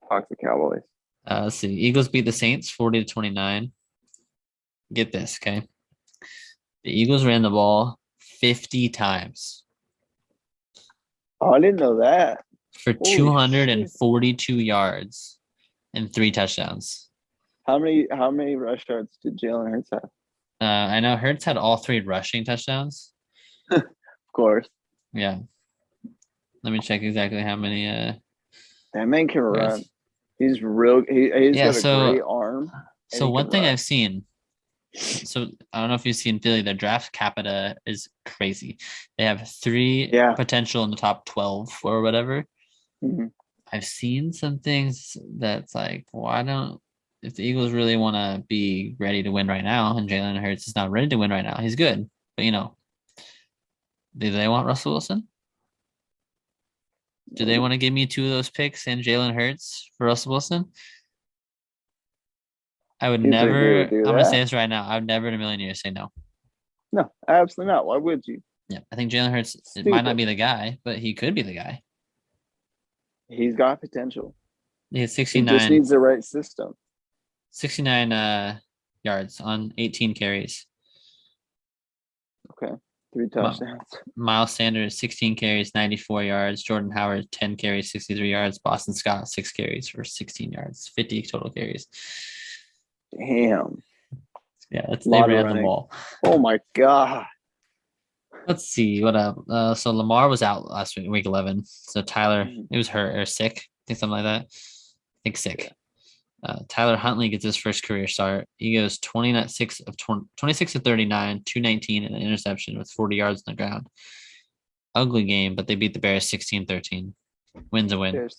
Fuck the Cowboys. Let's see. Eagles beat the Saints 40-29. Get this, okay? The Eagles ran the ball 50 times. Oh, I didn't know that. For 242 yards and 3 touchdowns. How many rush yards did Jalen Hurts have? I know Hurts had all 3 rushing touchdowns. Of course. Yeah. Let me check exactly how many. That man can run. He's real. He's got a great arm. So one thing I've seen. So I don't know if you've seen Philly. Their draft capita is crazy. They have 3 potential in the top 12 or whatever. Mm-hmm. I've seen some things that's like, if the Eagles really want to be ready to win right now, and Jalen Hurts is not ready to win right now, he's good. But do they want Russell Wilson? Do they want to give me 2 of those picks and Jalen Hurts for Russell Wilson? I would never. I'm going to say this right now. I would never in a million years say no. No, absolutely not. Why would you? Yeah, I think Jalen Hurts might not be the guy, but he could be the guy. He's got potential. He had 69. He just needs the right system. 69 yards on 18 carries. Okay. 3 touchdowns. Miles Sanders, 16 carries, 94 yards. Jordan Howard, 10 carries, 63 yards. Boston Scott, 6 carries for 16 yards. 50 total carries. Damn. Yeah, they ran the ball. Oh my god. Let's see what up. So Lamar was out last week 11. So Tyler, it was hurt or sick. I think something like that. I think sick. Tyler Huntley gets his first career start. He goes 26 of 39, 219, and an interception with 40 yards on the ground. Ugly game, but they beat the Bears 16-13. Win's a win.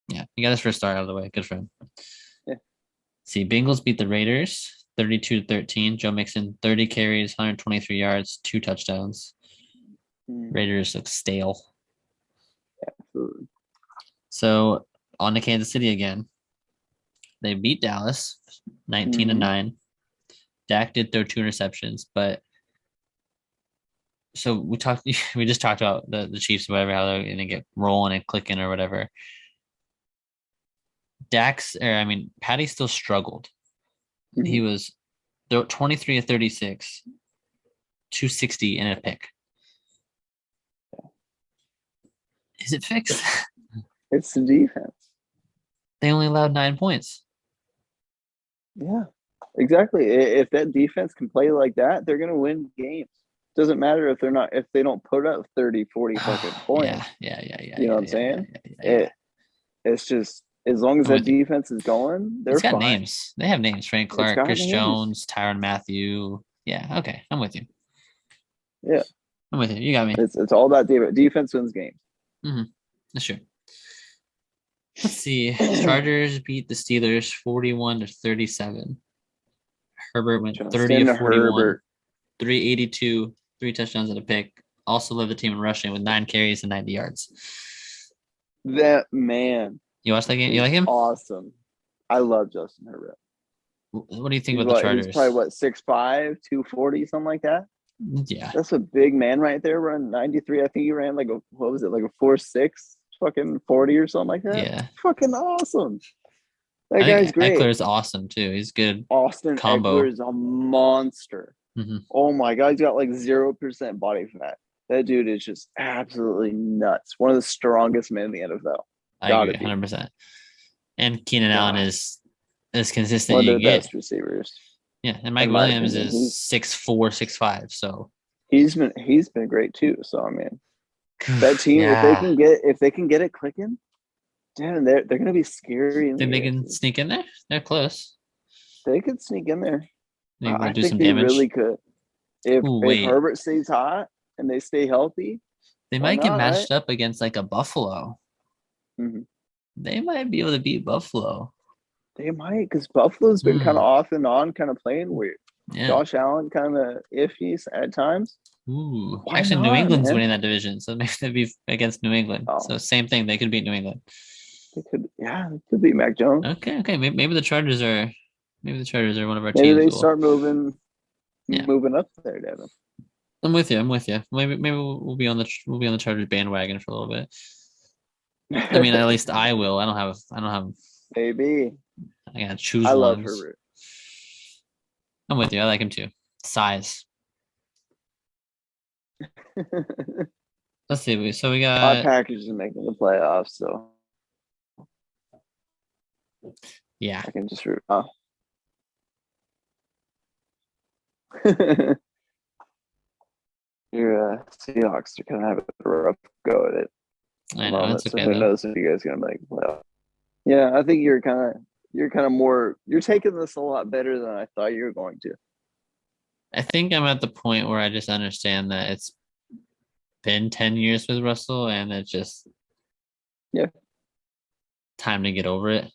Yeah, he got his first start out of the way. Good for him. Yeah. See, Bengals beat the Raiders 32-13. Joe Mixon, 30 carries, 123 yards, 2 touchdowns. Raiders look stale. Absolutely. So on to Kansas City again. They beat Dallas 19-9. Dak did throw 2 interceptions, but so we just talked about the Chiefs or whatever, how they're gonna get rolling and clicking or whatever. Patty still struggled. He was 23 of 36, 260 and a pick. Is it fixed? It's the defense. They only allowed 9 points. Yeah, exactly. If that defense can play like that, they're gonna win games. Doesn't matter if they don't put up 30, 40 fucking Yeah, points. yeah, yeah, yeah, You know yeah, what I'm yeah, yeah, saying? yeah, yeah, yeah. It it's just as long as I'm that with you. defense is going, It's they're got fine. names. They have names. Frank It's Clark, got Chris names. Jones, Tyrann Matthew. Yeah, okay. I'm with you. Yeah. I'm with you. You got me. It's all about defense. Defense wins games. Mm-hmm. That's true. Let's see. Chargers beat the Steelers 41-37. Herbert went 30 Justin of 41, Herbert. 382, 3 touchdowns and a pick. Also led the team in rushing with 9 carries and 90 yards. That man You watched that game? You is like him? awesome. I love Justin Herbert. What do you think He's about the what? He's probably Chargers? what 6'5", 240, something like that. Yeah. That's a big man right there. Run 93. I think he ran like a what was it, like a 4'6", fucking 40 or something like that. Yeah. Fucking awesome. That I guy's think great. Eckler is awesome too. He's good Austin Eckler combo. is a monster. Mm-hmm. Oh my god, he's got like 0% body fat. That dude is just absolutely nuts. One of the strongest men in the NFL. I agree Gotta be. 100%. And Keenan Allen God, is as consistent one you of the get. best receivers, Yeah. And Mike in my Williams opinion. is 6'4", 6'5". So He's been great too. So I mean, that team, yeah. if they can get it clicking, damn, they're gonna be scary in the Think they can AFC. sneak in there? They're close. They could sneak in there. They will I do think some they really damage. could. Ooh, If wait. Herbert stays hot and they stay healthy, They why might get not? Right? matched up against like a Buffalo. Mm-hmm. They might be able to beat Buffalo. They might, because Buffalo's been kind of Hmm. off and on, kind of playing weird. Yeah. Josh Allen kind of iffy at times. Ooh. Why Actually, New not, England's man? winning that division, so maybe they'd be against New England. Oh, So same thing. They could beat New England. they could beat Mac Jones. Okay. Okay. Maybe the Chargers are. Maybe the Chargers are one of our Maybe teams. they Well, start yeah. moving up there, Devin. I'm with you. I'm with you. Maybe we'll be on the Chargers bandwagon for a little bit. I mean, at least I will. I don't have. Maybe. I gotta choose I love ones. Herbert. I'm with you. I like him too. Size. Let's see. So we My got package is making the playoffs, so yeah. I can just root. Oh. Your Seahawks are kind of having a rough go at it at the I know moment, it's so okay who though. knows if you guys are gonna make the playoffs. Yeah, I think you're kind of more you're taking this a lot better than I thought you were going to. I think I'm at the point where I just understand that it's been 10 years with Russell and it's just Yeah, time to get over it.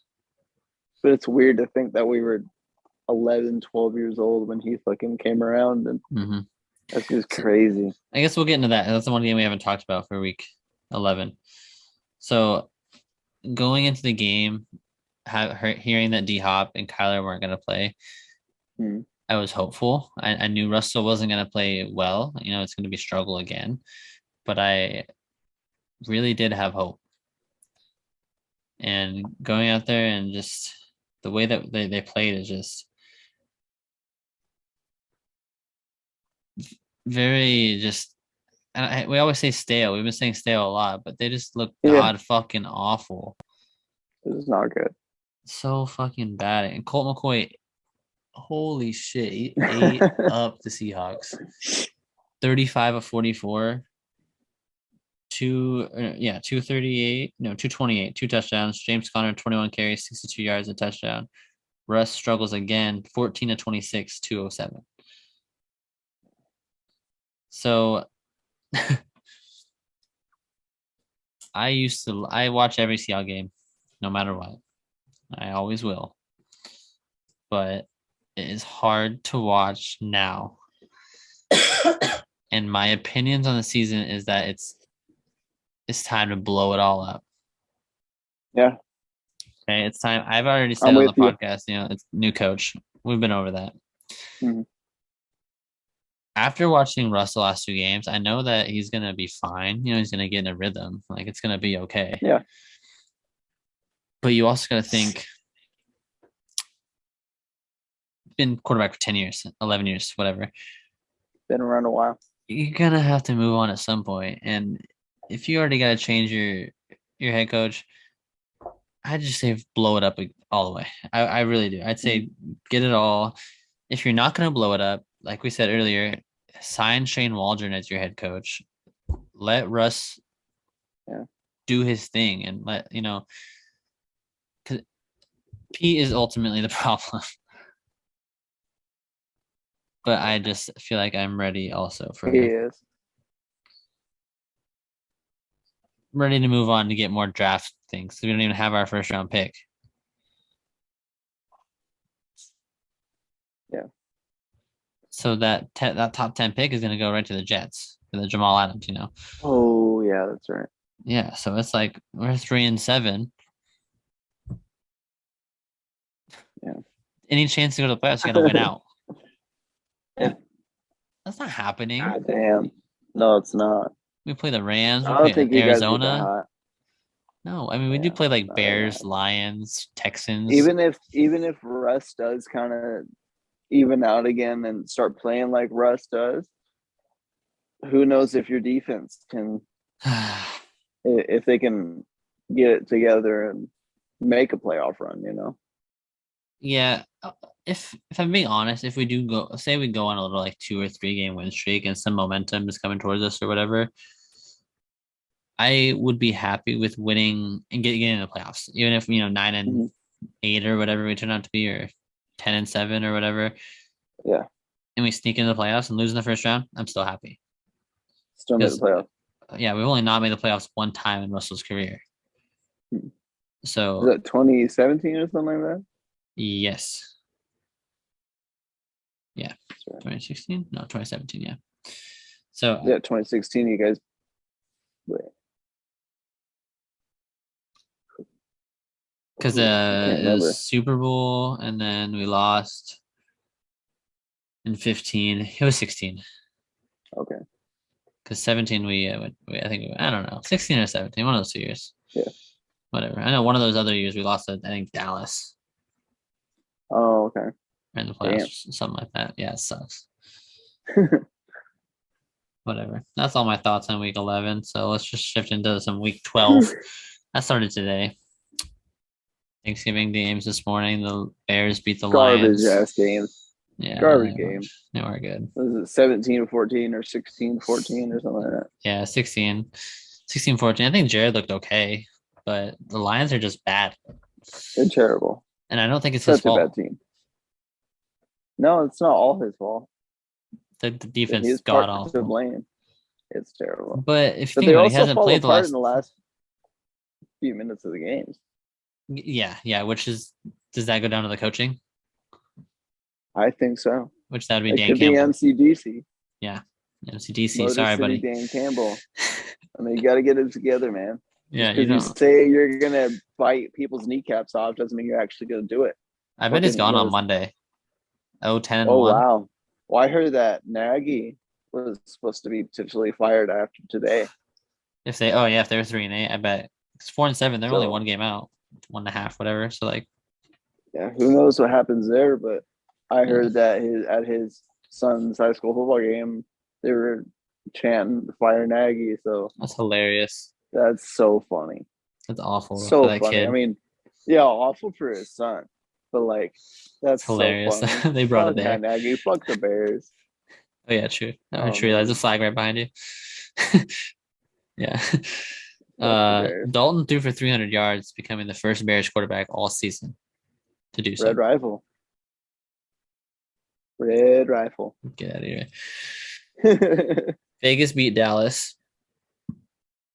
but it's weird to think that we were 11, 12 years old when he fucking came around, and Mm-hmm. that's just So crazy. I guess we'll get into that. That's the one game we haven't talked about for week 11. So going into the game, hearing that D Hop and Kyler weren't going to play, Hmm. I was hopeful. I knew Russell wasn't going to play well. It's going to be struggle again, but I really did have hope. And going out there and just the way that they played is just very just. And we always say stale. We've been saying stale a lot, but they just look Yeah, god fucking awful. this is not good. So fucking bad. And Colt McCoy, holy shit, he ate up the Seahawks. 35 of 44, 238, no, 228, 2 touchdowns. James Conner, 21 carries, 62 yards, a touchdown. Russ struggles again, 14 to 26, 207. So I watch every Seattle game, no matter what. I always will. But it is hard to watch now. And my opinions on the season is that it's time to blow it all up. Yeah, Okay, it's time. I've already said I'm on the with you. podcast, it's new coach. We've been over that. Mhm. After watching Russell last 2 games, I know that he's gonna be fine. He's gonna get in a rhythm. Like it's gonna be okay. Yeah, But you also gotta think, been quarterback for 10 years, 11 years, whatever. been around a while. You're gonna have to move on at some point. And if you already gotta change your head coach, I'd just say blow it up all the way. I really do. I'd say get it all. If you're not going to blow it up, like we said earlier, sign Shane Waldron as your head coach. Let Russ Yeah. do his thing and let, because Pete is ultimately the problem. But I just feel like I'm ready also He is. ready to move on to get more draft things. We don't even have our first round pick. Yeah. So that top 10 pick is going to go right to the Jets for the Jamal Adams, Oh yeah, that's right. Yeah, so it's like we're 3-7. Yeah. Any chance to go to the playoffs, you got to win out. Yeah. That's not happening. God damn. No, it's not. We play the Rams. We I don't play think you guys get that Arizona. hot. No, I mean we do Yeah, play like not really Bears, that. Lions, Texans. Even if Russ does kind of even out again and start playing like Russ does, who knows if your defense can, if they can get it together and make a playoff run. Yeah, if I'm being honest, if we do go, say we go on a little like 2 or 3 game win streak and some momentum is coming towards us or whatever, I would be happy with winning and getting in the playoffs, even if 9-8 or whatever we turn out to be, or 10-7 or whatever, Yeah, and we sneak into the playoffs and lose in the first round. I'm still happy still made the because playoff. yeah, we've only not made the playoffs one time in Russell's career. Is So that 2017 or something like that? yes, yeah, Sorry. 2016, no, 2017, yeah. So Yeah, 2016. You guys. Wait, because I can't it was remember. Super Bowl and then we lost in 15. It was 16 Okay. because 17 I think I don't know, 16 or 17, one of those 2 years. Yeah. Whatever. I know one of those other years we lost to, I think, Dallas Oh, okay. in the Damn. playoffs or something like that. Yeah, it sucks. Whatever. That's all my thoughts on week 11. So let's just shift into some week 12. That started today. Thanksgiving games this morning. The Bears beat the Garbage Lions. ass games. Yeah, Garbage game. they were good. Was it 17-14 or 16-14 or something like that? Yeah, 16-14. I think Jared looked okay, but the Lions are just bad. They're terrible. And I don't think it's his Such a bad fault. team. No, it's not all his fault. The defense is He's god part to awful. blame. It's terrible. But if you But think they about it, he also hasn't fall played the apart in last. the last few minutes of the games. Yeah. Which is, does that go down to the coaching? I think so. Which that would be It Dan could be Campbell. MCDC. Yeah, MCDC. Motor Sorry, City buddy. Dan Campbell. I mean, you got to get it together, man. Yeah, Just you because you don't. say you're gonna bite people's kneecaps off doesn't mean you're actually gonna do it. I bet it's Fucking gone on was. Monday. 10 and Oh 1. wow. Well, I heard that Nagy was supposed to be potentially fired after today. If they're 3-8, I bet it's 4-7. They're only So 1 game out, 1.5, whatever. So like, yeah, who knows what happens there? But I yeah, heard that at his son's high school football game, they were chanting "Fire Nagy." So that's hilarious. that's so funny. That's awful for So that funny. I kid. mean, yeah, awful for his son, but like It's that's so hilarious. funny. They brought it Fuck there. Matt Nagy. Fuck the Bears. Oh yeah, true. Oh, Oh true. There's a man, flag right behind you. Yeah. fuck the Bears. Dalton threw for 300 yards, becoming the first Bears quarterback all season to do Red so. Rifle. Red Rifle. Get out of here. Vegas beat Dallas.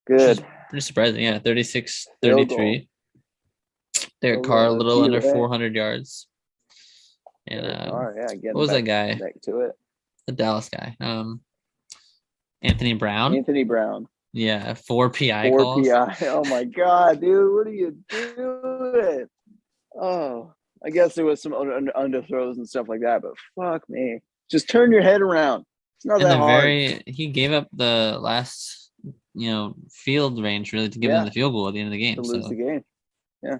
Good. Pretty surprising. Yeah, Field goal. 36-33. Derek Field Carr a goal to little under TUA. 400 yards. And Yeah, what getting was that guy? back to it. The Dallas guy. Anthony Brown. Anthony Brown. Yeah, 4 PI 4 calls. PI. Oh my god, dude, what are you doing? Oh, I guess there was some underthrows and stuff like that, but fuck me. Just turn your head around. It's not And that hard. he gave up the last, field range really to give them the field goal at the end of the game. To lose So the game. Yeah,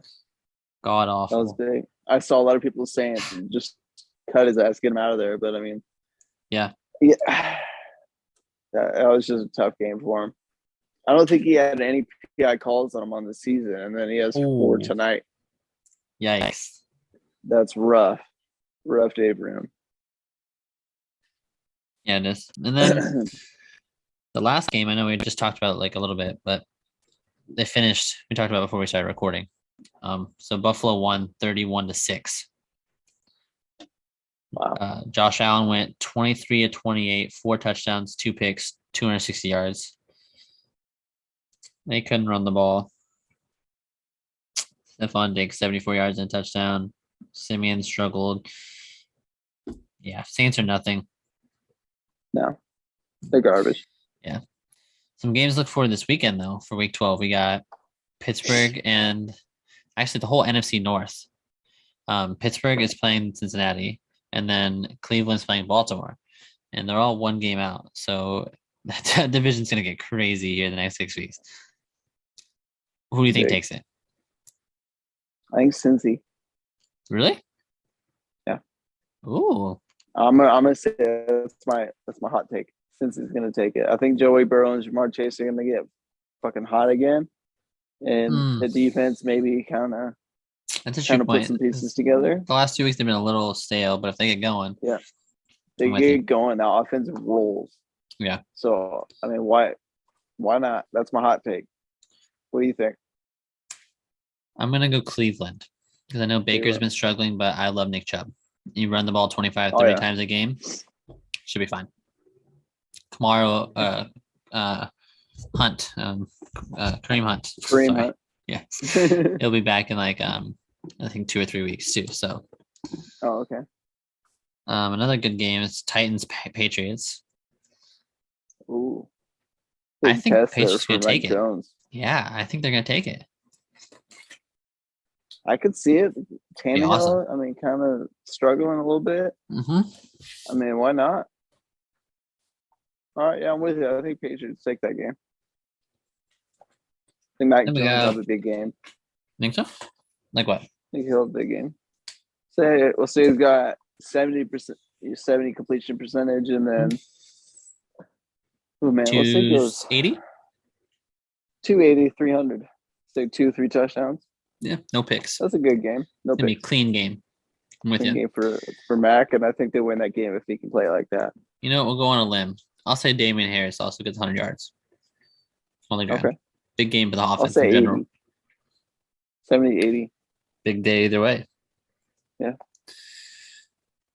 god that was awful. big. I saw a lot of people saying just cut his ass, get him out of there. But I mean, Yeah. that was just a tough game for him. I don't think he had any PI calls on him on the season, and then he has 4 Ooh, tonight. yikes. That's rough. Rough day for him. Yeah, it is. And then the last game, I know we just talked about like a little bit, but they finished. We talked about before we started recording. So Buffalo won 31-6. Wow. Josh Allen went 23 of 28, 4 touchdowns, 2 picks, 260 yards. They couldn't run the ball. Stephon Diggs, 74 yards and a touchdown. Simeon struggled. Yeah, Saints are nothing. No, they're garbage. Yeah. Some games to look forward to this weekend, though, for week 12. We got Pittsburgh and actually the whole NFC North. Pittsburgh is playing Cincinnati, and then Cleveland's playing Baltimore, and they're all 1 game out. So that division's going to get crazy here the next 6 weeks. Who do you think takes it? I think Cincy. Really? Yeah. Ooh. I'm gonna say that's my hot take. Cincy's gonna take it. I think Joey Burrow and Jamar Chase are gonna get fucking hot again, and the defense maybe kind of that's a true put some pieces together. The last 2 weeks they've been a little stale, but if they get going, yeah, they get going. Now offensive rolls. Yeah. So I mean, why not? That's my hot take. What do you think? I'm gonna go Cleveland because I know Baker's been struggling, but I love Nick Chubb. You run the ball 25, 30 times a game, should be fine. Tomorrow, Hunt, Kareem Hunt. Hunt. Yeah, he'll be back in like I think 2 or 3 weeks too. So. Oh, okay. Another good game is Titans Patriots. Ooh. I think Patriots gonna take it. Jones. Yeah, I think they're gonna take it. I could see it. Tannehill, awesome. I mean, kind of struggling a little bit. Mm-hmm. I mean, why not? All right, yeah, I'm with you. I think Patriots take that game. I think Mac Jones will have a big game. Think so? Like what? I think he'll have a big game. We'll say he's got 70%, 70 completion percentage, and then oh man, let's say he goes 80, 280, 300. Say 2-3 touchdowns. Yeah, no picks. That's a good game. No picks. It's gonna be a clean game. I'm with you. Game for Mac, and I think they win that game if he can play like that. You know, we'll go on a limb. I'll say Damian Harris also gets 100 yards. Okay. Big game for the offense in general. 80. 70, 80. Big day either way. Yeah.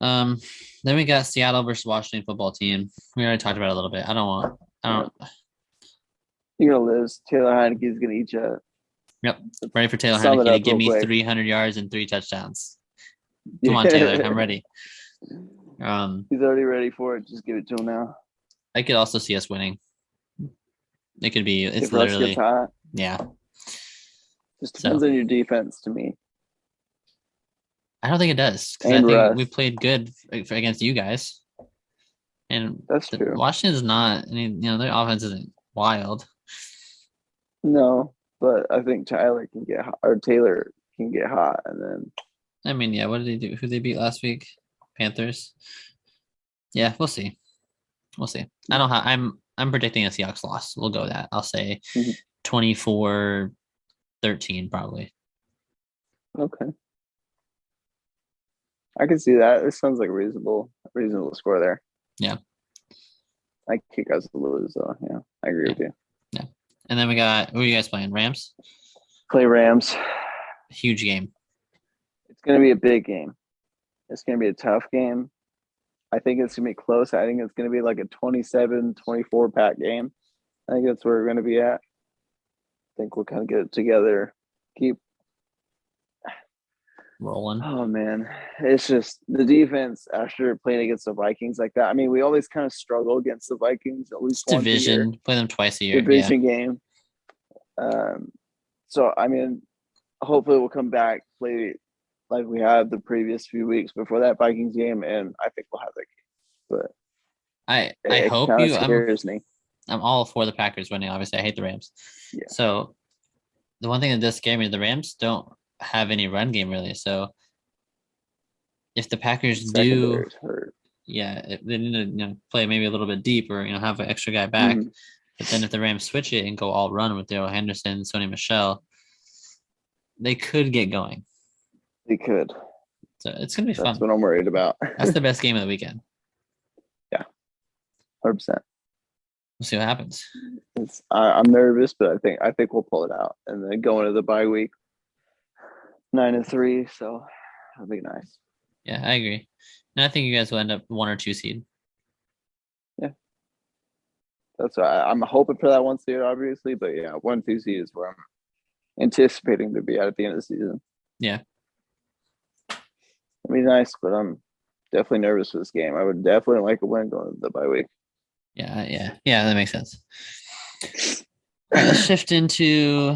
Then we got Seattle versus Washington football team. We already talked about it a little bit. I don't. You're gonna lose. Taylor Heineke's gonna eat you. Yep. Ready for Taylor Heineke to give me 300 yards and 3 touchdowns. Come on, Taylor. I'm ready. He's already ready for it. Just give it to him now. I could also see us winning. It could be. It's literally. Yeah. Just depends on your defense to me. I don't think it does. Because I think we played good against you guys. And that's true. Washington's not. I mean, their offense isn't wild. No. But I think Taylor can get hot, and then. I mean, yeah. What did they do? Who they beat last week? Panthers. Yeah, we'll see. I don't know how. I'm predicting a Seahawks loss. We'll go with that. I'll say 24-13 probably. Okay. I can see that. It sounds like a reasonable score there. Yeah. I kick us to lose, though. Yeah, I agree with you. Yeah. And then we got, who are you guys playing? Rams? Play Rams. Huge game. It's going to be a big game. It's going to be a tough game. I think it's going to be close. I think it's going to be like a 27-24 pack game. I think that's where we're going to be at. I think we'll kind of get it together. Keep rolling. Oh, man. It's just the defense after playing against the Vikings like that. I mean, we always kind of struggle against the Vikings at least once division. a year. Play them twice a year. Division game. So, I mean, hopefully we'll come back, play like we had the previous few weeks before that Vikings game, and I think we'll have that game. But I hope you. Scares me. I'm all for the Packers winning. Obviously, I hate the Rams. Yeah. So the one thing that does scare me, the Rams don't have any run game really. So if the Packers if they need to play maybe a little bit deep or have an extra guy back, But then if the Rams switch it and go all run with Darrell Henderson, Sony Michel, they could get going. They could. So it's gonna be fun. That's what I'm worried about. That's the best game of the weekend. Yeah, 100%. We'll see what happens. I'm nervous, but I think we'll pull it out and then go into the bye week 9-3. So that'll be nice. Yeah, I agree. And I think you guys will end up 1 or 2 seed. Yeah, that's why I'm hoping for that 1 seed, obviously. But yeah, 1-2 seed is where I'm anticipating to be at the end of the season. Yeah, it'd be nice, but I'm definitely nervous for this game. I would definitely like a win going into the bye week. Yeah, that makes sense. All right, let's shift into